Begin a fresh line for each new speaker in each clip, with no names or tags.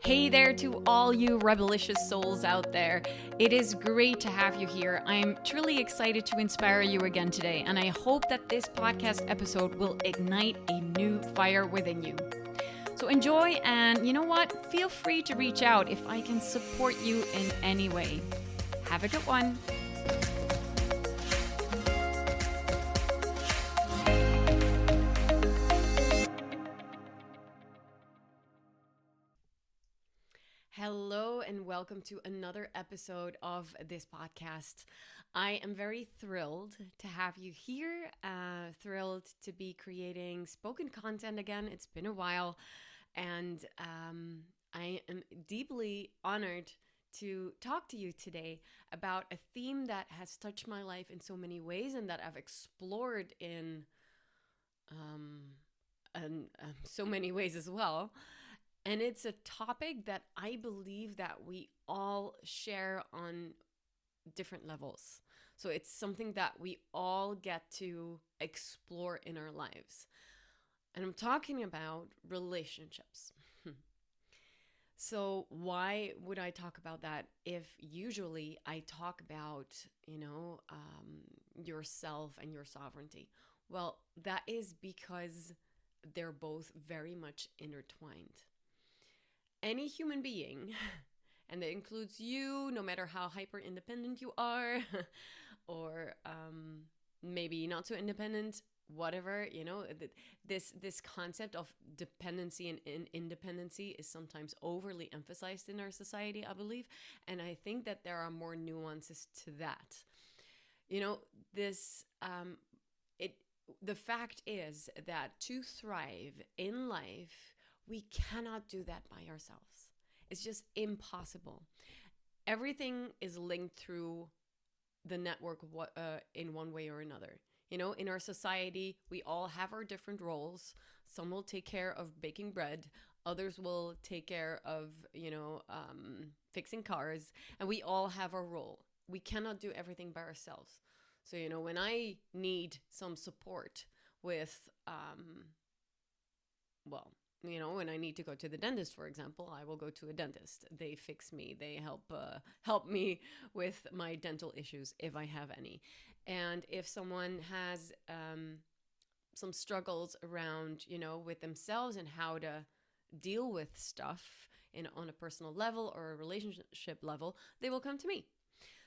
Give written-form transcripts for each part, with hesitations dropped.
Hey there to all you rebellious souls out there. It is great to have you here. I'm truly excited to inspire you again today, and I hope that this podcast episode will ignite a new fire within you. So enjoy, and you know what? Feel free to reach out if I can support you in any way. Have a good one. Hello and welcome to another episode of this podcast. I am very thrilled to have you here, thrilled to be creating spoken content again. It's been a while, and I am deeply honored to talk to you today about a theme that has touched my life in so many ways and that I've explored in so many ways as well. And it's a topic that I believe that we all share on different levels. So it's something that we all get to explore in our lives. And I'm talking about relationships. So why would I talk about that if usually I talk about, yourself and your sovereignty? Well, that is because they're both very much intertwined. Any human being, and that includes you, no matter how hyper independent you are, or maybe not so independent, whatever, this concept of dependency and independency is sometimes overly emphasized in our society, I believe. And I think that there are more nuances to that. The fact is that to thrive in life, we cannot do that by ourselves. It's just impossible. Everything is linked through the network in one way or another. In our society, we all have our different roles. Some will take care of baking bread. Others will take care of, fixing cars. And we all have our role. We cannot do everything by ourselves. So, when I need some support with, when I need to go to the dentist, for example, I will go to a dentist. They fix me. They help me with my dental issues if I have any. And if someone has some struggles around, with themselves and how to deal with stuff on a personal level or a relationship level, they will come to me.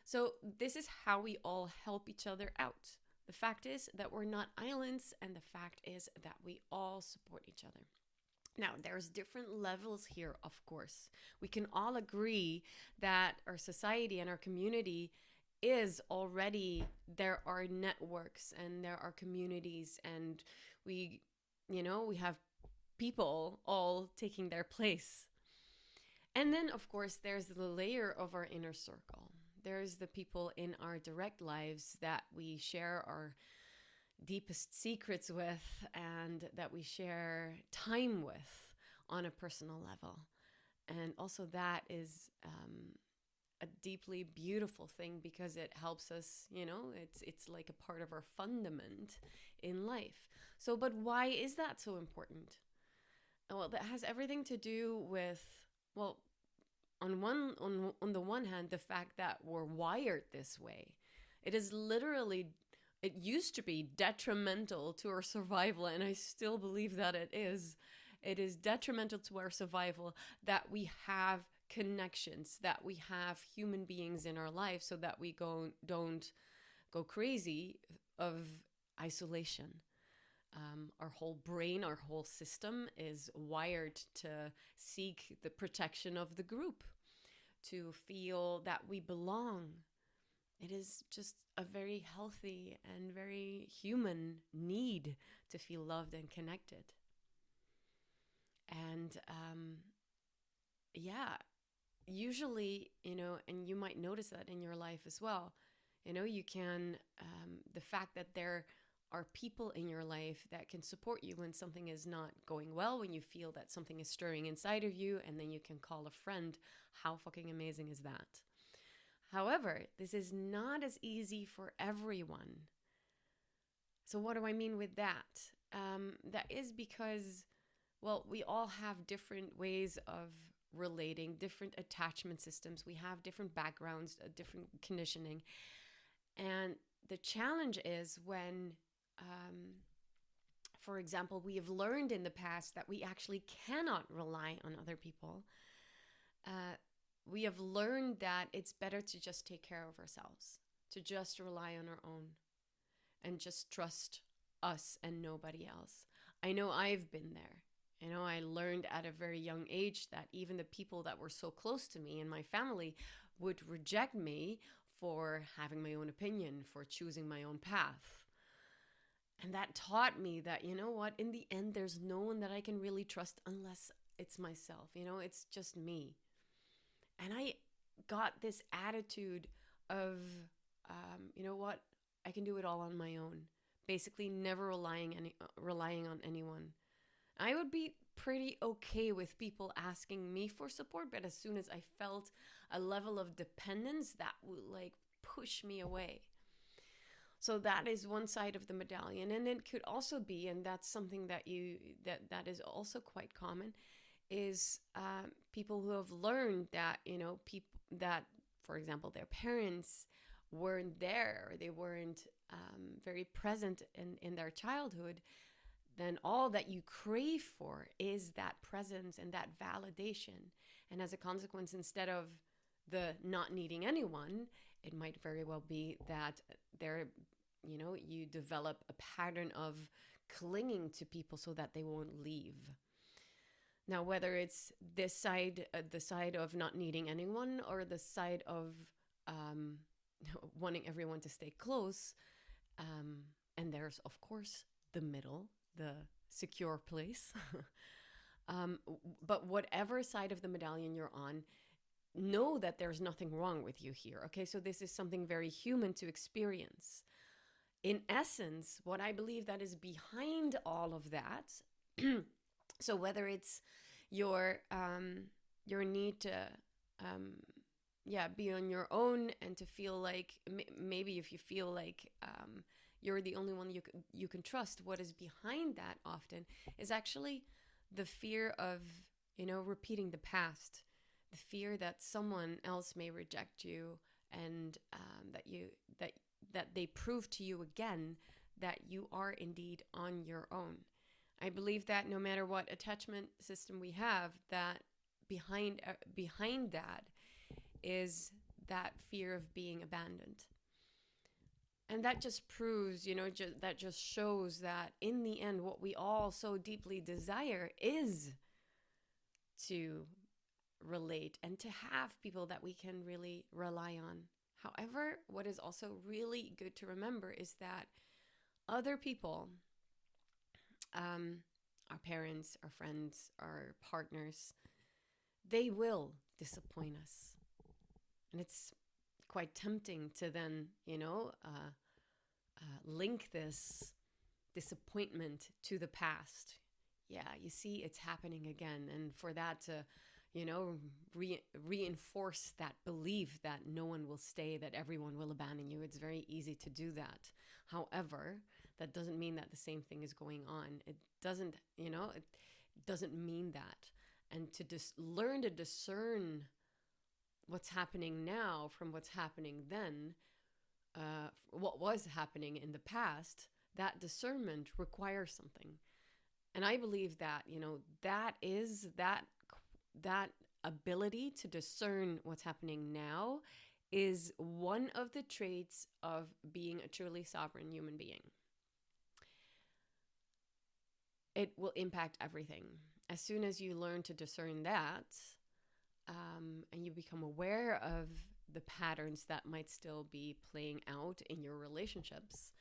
So this is how we all help each other out. The fact is that we're not islands, and the fact is that we all support each other. Now, there's different levels here, of course. We can all agree that our society and our community is already, there are networks and there are communities, and we have people all taking their place. And then, of course, there's the layer of our inner circle. There's the people in our direct lives that we share our deepest secrets with and that we share time with on a personal level. And also that is a deeply beautiful thing because it helps us, it's like a part of our fundament in life. So, but why is that so important? Well, that has everything to do with, on the one hand, the fact that we're wired this way. It used to be detrimental to our survival, and I still believe that it is. It is detrimental to our survival that we have connections, that we have human beings in our life, so that we don't go crazy of isolation. Our whole brain, our whole system is wired to seek the protection of the group, to feel that we belong. It is just a very healthy and very human need to feel loved and connected. And usually, and you might notice that in your life as well, you can, the fact that there are people in your life that can support you when something is not going well, when you feel that something is stirring inside of you, and then you can call a friend. How fucking amazing is that? However, this is not as easy for everyone. So what do I mean with that? That is because, we all have different ways of relating, different attachment systems. We have different backgrounds, different conditioning. And the challenge is when, for example, we have learned in the past that we actually cannot rely on other people. We have learned that it's better to just take care of ourselves, to just rely on our own and just trust us and nobody else. I know I've been there. I learned at a very young age that even the people that were so close to me and my family would reject me for having my own opinion, for choosing my own path. And that taught me that, you know what, in the end, there's no one that I can really trust unless it's myself. It's just me. And I got this attitude of, you know what, I can do it all on my own. Basically, never relying on anyone. I would be pretty okay with people asking me for support, but as soon as I felt a level of dependence, that would like push me away. So that is one side of the medallion. And it could also be, and that's something that is also quite common, is people who have learned that, people that, for example, their parents weren't there, or they weren't very present in their childhood. Then all that you crave for is that presence and that validation. And as a consequence, instead of the not needing anyone, it might very well be that you develop a pattern of clinging to people so that they won't leave. Now, whether it's this side, the side of not needing anyone, or the side of wanting everyone to stay close, and there's, of course, the middle, the secure place. But whatever side of the medallion you're on, know that there's nothing wrong with you here. Okay, so this is something very human to experience. In essence, what I believe that is behind all of that, so whether it's your need to be on your own and to feel like maybe if you feel like you're the only one you can trust, what is behind that often is actually the fear of repeating the past, the fear that someone else may reject you, and that they prove to you again that you are indeed on your own. I believe that no matter what attachment system we have, that behind that is that fear of being abandoned. And that just proves, that just shows that in the end, what we all so deeply desire is to relate and to have people that we can really rely on. However, what is also really good to remember is that other people, our parents, our friends, our partners, they will disappoint us. And it's quite tempting to then, link this disappointment to the past. Yeah, you see, it's happening again. And for that to, reinforce that belief that no one will stay, that everyone will abandon you, it's very easy to do that. However, that doesn't mean that the same thing is going on. It doesn't, it doesn't mean that. And to learn to discern what's happening now from what's happening then, what was happening in the past, that discernment requires something. And I believe that, that is that ability to discern what's happening now is one of the traits of being a truly sovereign human being. It will impact everything. As soon as you learn to discern that, and you become aware of the patterns that might still be playing out in your relationships,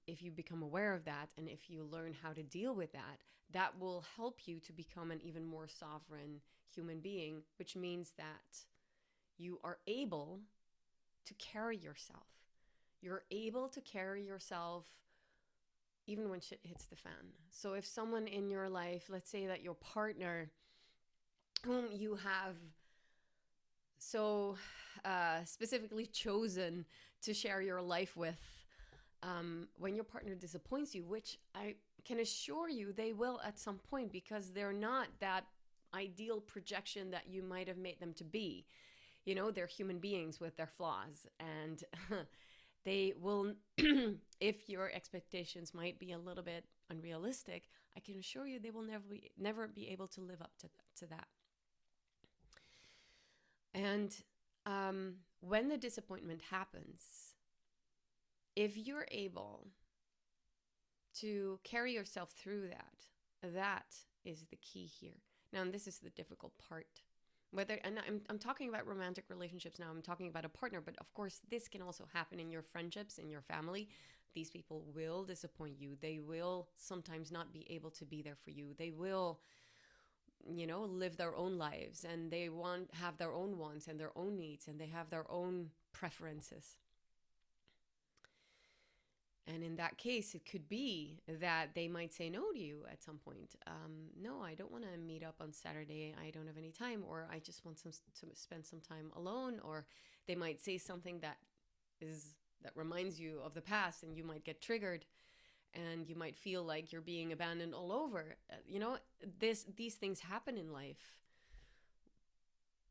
if you become aware of that and if you learn how to deal with that, that will help you to become an even more sovereign human being, which means that you are able to carry yourself. You're able to carry yourself even when shit hits the fan. So if someone in your life, let's say that your partner, whom you have so specifically chosen to share your life with, when your partner disappoints you, which I can assure you they will at some point, because they're not that ideal projection that you might have made them to be. You know, they're human beings with their flaws, and they will, if your expectations might be a little bit unrealistic, I can assure you they will never be able to live up to that. And when the disappointment happens, if you're able to carry yourself through that, that is the key here. Now, and this is the difficult part. I'm talking about romantic relationships now. I'm talking about a partner, but of course, this can also happen in your friendships, in your family. These people will disappoint you. They will sometimes not be able to be there for you. They will, live their own lives, and they have their own wants and their own needs, and they have their own preferences. And in that case, it could be that they might say no to you at some point. No, I don't want to meet up on Saturday. I don't have any time, or I just want to spend some time alone. Or they might say something that reminds you of the past, and you might get triggered, and you might feel like you're being abandoned all over. These things happen in life.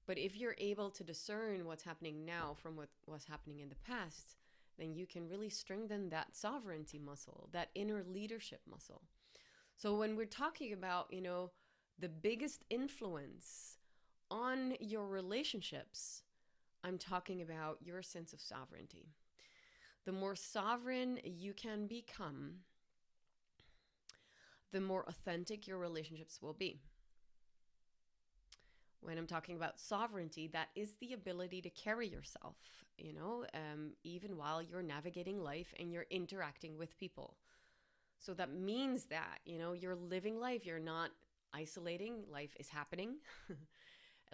But if you're able to discern what's happening now from what was happening in the past, then you can really strengthen that sovereignty muscle, that inner leadership muscle. So when we're talking about, the biggest influence on your relationships, I'm talking about your sense of sovereignty. The more sovereign you can become, the more authentic your relationships will be. When I'm talking about sovereignty, that is the ability to carry yourself, even while you're navigating life and you're interacting with people. So that means that, you're living life. You're not isolating. Life is happening.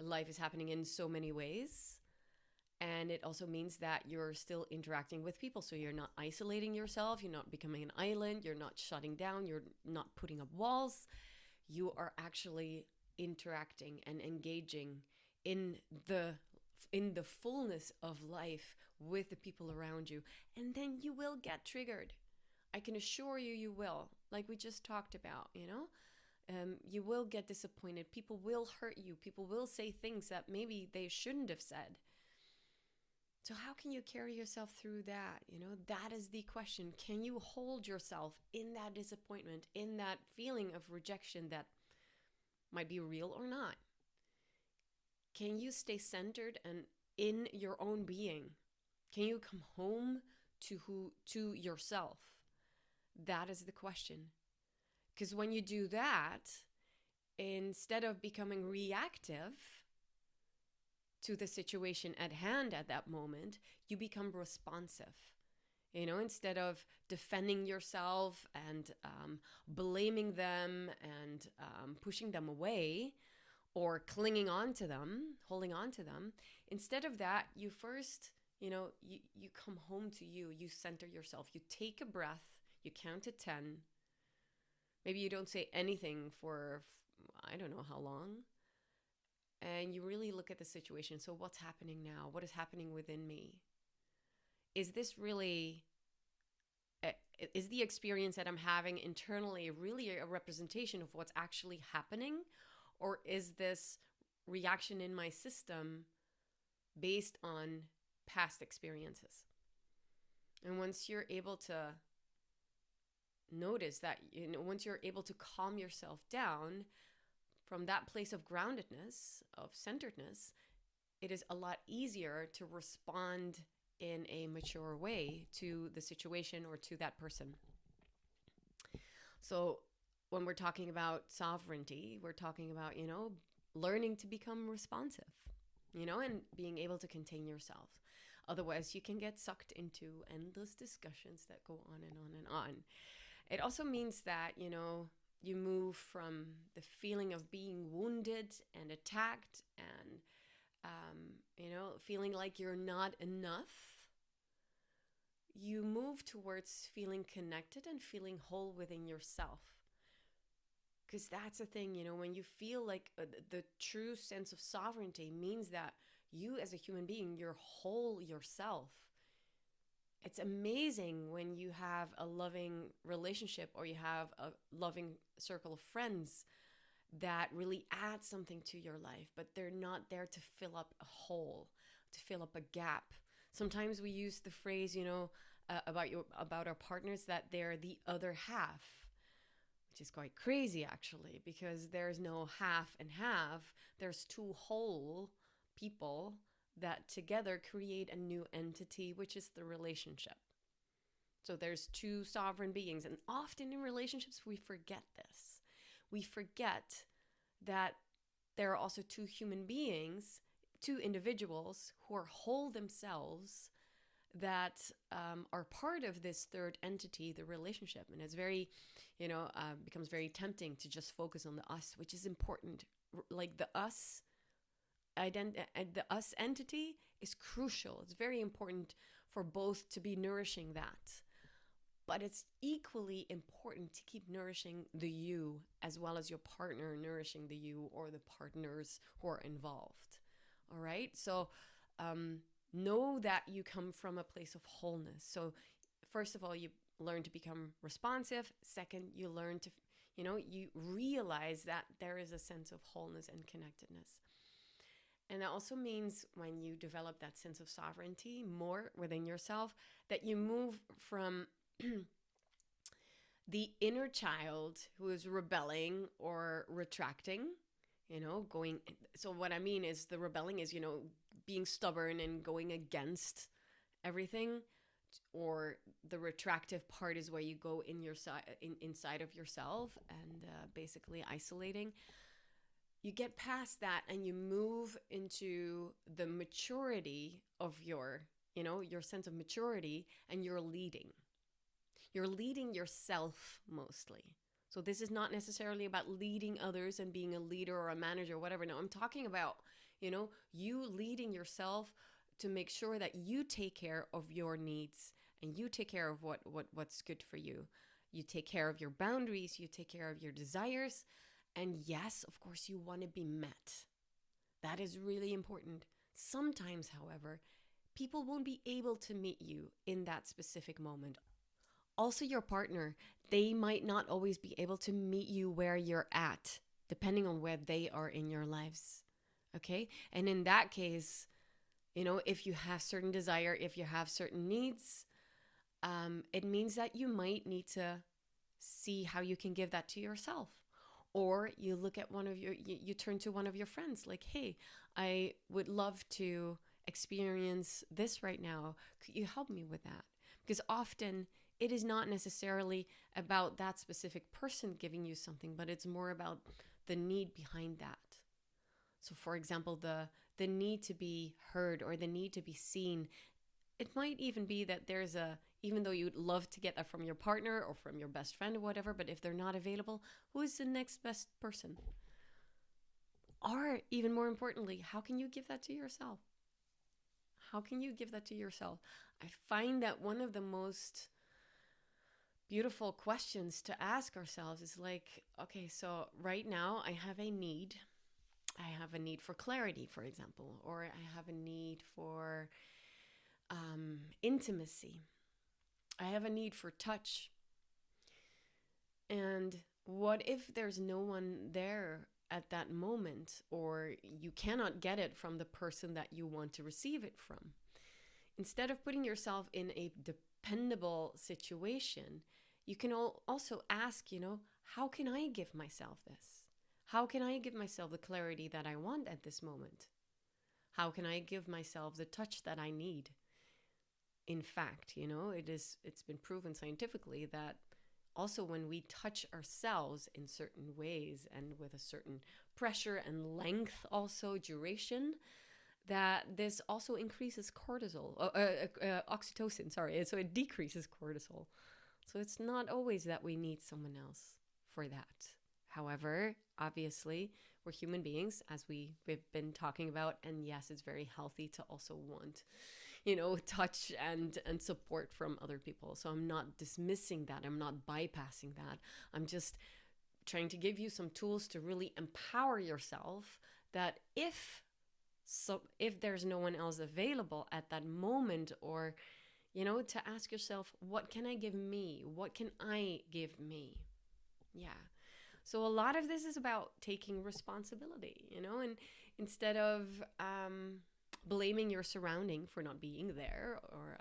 Life is happening in so many ways. And it also means that you're still interacting with people. So you're not isolating yourself. You're not becoming an island. You're not shutting down. You're not putting up walls. You are actually interacting and engaging in the fullness of life with the people around you. And then you will get triggered. I can assure you, you will. Like we just talked about, you will get disappointed. People will hurt you. People will say things that maybe they shouldn't have said. So how can you carry yourself through that? That is the question. Can you hold yourself in that disappointment, in that feeling of rejection that might be real or not? Can you stay centered and in your own being? Can you come home to yourself? That is the question. Because when you do that, instead of becoming reactive to the situation at hand at that moment, you become responsive. Instead of defending yourself and blaming them and pushing them away or clinging on to them, holding on to them, instead of that, you first, you come home to you, you center yourself, you take a breath, you count to 10. Maybe you don't say anything for, I don't know how long. And you really look at the situation. So what's happening now? What is happening within me? Is this really, is the experience that I'm having internally really a representation of what's actually happening? Or is this reaction in my system based on past experiences? And once you're able to notice that, once you're able to calm yourself down from that place of groundedness, of centeredness, it is a lot easier to respond in a mature way to the situation or to that person. So when we're talking about sovereignty, we're talking about, learning to become responsive, and being able to contain yourself. Otherwise, you can get sucked into endless discussions that go on and on and on. It also means that, you move from the feeling of being wounded and attacked and, feeling like you're not enough. You move towards feeling connected and feeling whole within yourself. Because that's the thing, when you feel like the true sense of sovereignty means that you as a human being, you're whole yourself. It's amazing when you have a loving relationship or you have a loving circle of friends that really add something to your life, but they're not there to fill up a hole, to fill up a gap. Sometimes we use the phrase, about our partners, that they're the other half, which is quite crazy actually, because there's no half and half. There's two whole people that together create a new entity, which is the relationship. So there's two sovereign beings, and often in relationships we forget this. We forget that there are also two human beings, two individuals who are whole themselves, that are part of this third entity, the relationship. And it's very, becomes very tempting to just focus on the us, which is important. Like the us entity is crucial. It's very important for both to be nourishing that. But it's equally important to keep nourishing the you, as well as your partner nourishing the you, or the partners who are involved. All right? So know that you come from a place of wholeness. So first of all, you learn to become responsive. Second, you learn to, you realize that there is a sense of wholeness and connectedness. And that also means when you develop that sense of sovereignty more within yourself, that you move from the inner child who is rebelling or retracting, going. So what I mean is the rebelling is, being stubborn and going against everything, or the retractive part is where you go inside of yourself and basically isolating. You get past that and you move into the maturity of your sense of maturity, and you're leading. You're leading yourself mostly. So this is not necessarily about leading others and being a leader or a manager or whatever. No, I'm talking about, you leading yourself to make sure that you take care of your needs and you take care of what's good for you. You take care of your boundaries, you take care of your desires. And yes, of course, you want to be met. That is really important. Sometimes, however, people won't be able to meet you in that specific moment. Also, your partner, they might not always be able to meet you where you're at, depending on where they are in your lives. Okay? And in that case, if you have certain desire, if you have certain needs, it means that you might need to see how you can give that to yourself. Or you look at you turn to one of your friends, like, hey, I would love to experience this right now. Could you help me with that? Because often it is not necessarily about that specific person giving you something, but it's more about the need behind that. So for example, the need to be heard or the need to be seen. It might even be that even though you'd love to get that from your partner or from your best friend or whatever, but if they're not available, who is the next best person? Or even more importantly, how can you give that to yourself? How can you give that to yourself? I find that one of the most beautiful questions to ask ourselves is like, okay, so right now I have a need. I have a need for clarity, for example, or I have a need for intimacy. I have a need for touch. And what if there's no one there at that moment, or you cannot get it from the person that you want to receive it from? Instead of putting yourself in a dependable situation, you can also ask, how can I give myself this? How can I give myself the clarity that I want at this moment? How can I give myself the touch that I need? In fact, it's been proven scientifically that also when we touch ourselves in certain ways and with a certain pressure and length, also duration, that this also increases oxytocin, sorry. So it decreases cortisol. So it's not always that we need someone else for that. However, obviously, we're human beings, as we've been talking about. And yes, it's very healthy to also want, touch and support from other people. So I'm not dismissing that. I'm not bypassing that. I'm just trying to give you some tools to really empower yourself, that if there's no one else available at that moment, or, to ask yourself, what can I give me? What can I give me? Yeah. So a lot of this is about taking responsibility, and instead of blaming your surrounding for not being there, or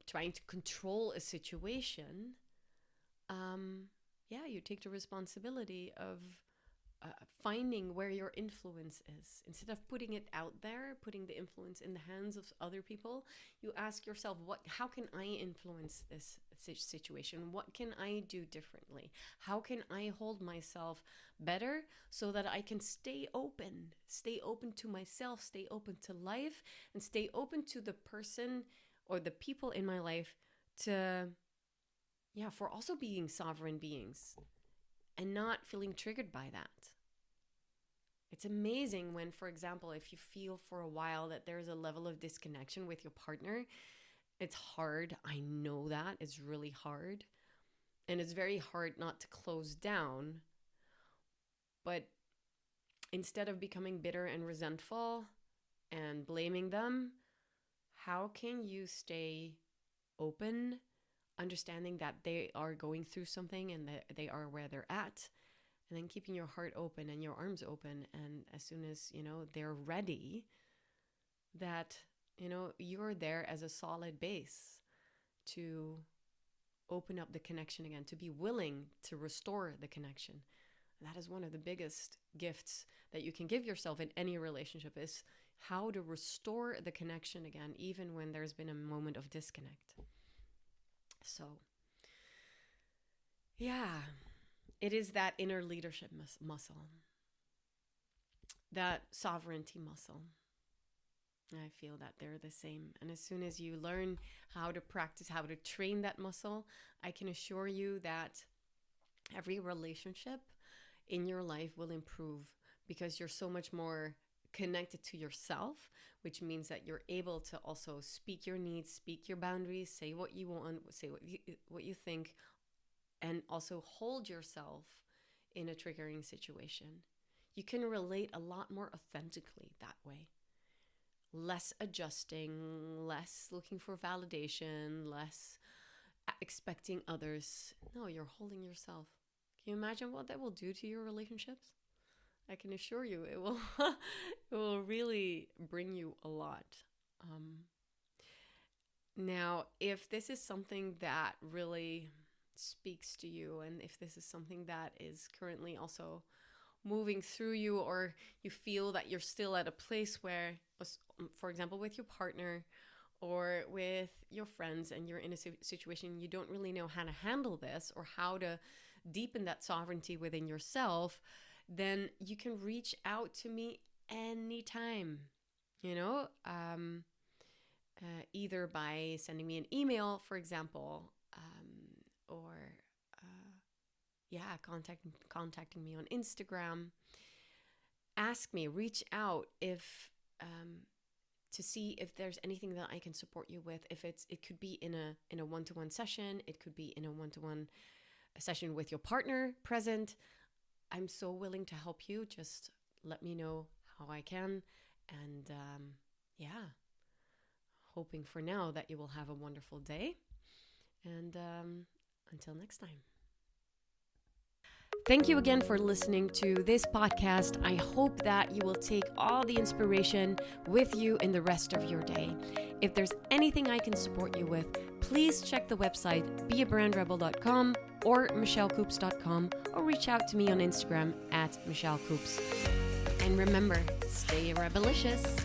trying to control a situation, you take the responsibility of finding where your influence is. Instead of putting it out there, putting the influence in the hands of other people, you ask yourself, how can I influence this situation? What can I do differently? How can I hold myself better so that I can stay open to myself, stay open to life, and stay open to the person or the people in my life for also being sovereign beings and not feeling triggered by that. It's amazing when, for example, if you feel for a while that there's a level of disconnection with your partner, it's hard. I know that. It's really hard. And it's very hard not to close down. But instead of becoming bitter and resentful and blaming them, how can you stay open, understanding that they are going through something and that they are where they're at? And then keeping your heart open and your arms open. And as soon as, they're ready, that, you're there as a solid base to open up the connection again, to be willing to restore the connection. That is one of the biggest gifts that you can give yourself in any relationship, is how to restore the connection again, even when there's been a moment of disconnect. So, it is that inner leadership muscle, that sovereignty muscle. I feel that they're the same. And as soon as you learn how to practice, how to train that muscle, I can assure you that every relationship in your life will improve, because you're so much more connected to yourself, which means that you're able to also speak your needs, speak your boundaries, say what you want, say what you think, and also hold yourself in a triggering situation. You can relate a lot more authentically that way. Less adjusting, less looking for validation, less expecting others. No, you're holding yourself. Can you imagine what that will do to your relationships? I can assure you it will it will really bring you a lot. Now, if this is something that really speaks to you, and if this is something that is currently also moving through you, or you feel that you're still at a place where, for example, with your partner or with your friends, and you're in a situation you don't really know how to handle this or how to deepen that sovereignty within yourself, then you can reach out to me anytime, either by sending me an email, for example, or contacting me on Instagram. Ask me, reach out to see if there's anything that I can support you with. If it could be in a one-to-one session, it could be in a one-to-one session with your partner present. I'm so willing to help you. Just let me know how I can. And hoping for now that you will have a wonderful day. And until next time. Thank you again for listening to this podcast. I hope that you will take all the inspiration with you in the rest of your day. If there's anything I can support you with, please check the website beabrandrebel.com or michellecoops.com, or reach out to me on Instagram @michellecoops. And remember, stay rebelicious.